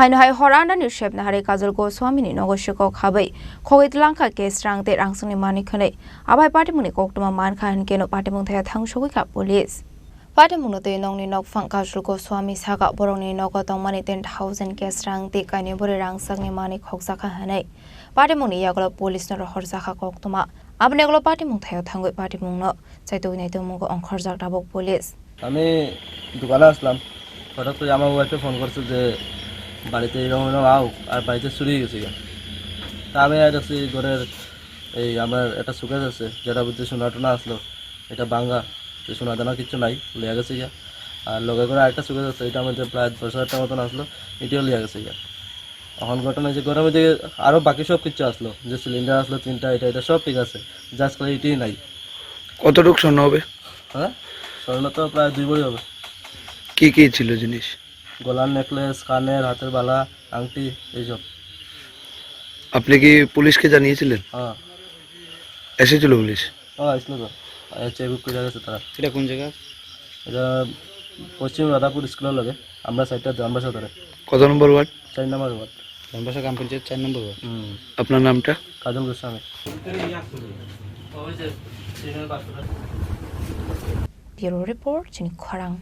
Hainahai Horanda ni shep na hare Kajal Goswami ni Nogoshiko Kabai, Kowit Lanka Kestrang de Rangsuni Manikane, Abai Patimuni Koktuma Manka and Geno Patimunta Tangshowika Police. Patimuno nong ni nok fang Kajal Goswami Saga Boroni Nogotong Mani 10,000 Kestrang de Kaniburi Rangsang ni Mani Koksaka Hane. Patimuni Yagla Police no Horsaka Koktuma, Abneglo Patimunta Tango Patimuno, Saituni Mungo on Korzak Dabok Police. আমি দোকানে আসলাম হঠাৎ করে আমার ওয়াইফে phone করছে যে বাড়িতে এরকম আও আর বাড়িতে চুরি গেছে তা আমি দেখছি ঘরের এই আমার একটা সুকেস আছে যেটা বুঝতে সোনা টোনা আসলো এটা ভাঙা সোনা দানা কিছু নাই লিয়া গেছে গিয়া আর লগে করে আরেকটা সুকেস আছে এটা আমাদের প্রায় 10,000 টাকা মতন আসলো এটিও লিয়া গেছে গিয়া এখন ঘটনা যে ঘরের মধ্যে আরও বাকি সব কিছু আসলো যে সিলিন্ডার আসলো 3টা এটা সব ঠিক আছে জাস্ট খালি এটাই নাই। কতটুকু স্বর্ণ হবে? হ্যাঁ স্বর্ণ তো প্রায় 2 ভরি হবে। কি ছিল জিনিস? গলার নেকলেস, কানের, হাতের বালা, আংটি এইসব। আপনি কি পুলিশকে জানিয়েছিলেন? হ্যাঁ এসেছিল পুলিশ? হ্যাঁ আসলো তো চেকবুক করে গেছে তারা। এটা কোন জায়গা? এটা পশ্চিম রাধাপুর স্কুলের লাগে আমরা সাইডটা জানবাসা ধরে। কত নম্বর ওয়ার্ড? 4 নম্বর ওয়ার্ড, জানবাসা গ্রাম পঞ্চায়েত 4 নম্বর ওয়ার্ড। আপনার নামটা? কাজল Goswami. Bureau Report, Chini Kwarang.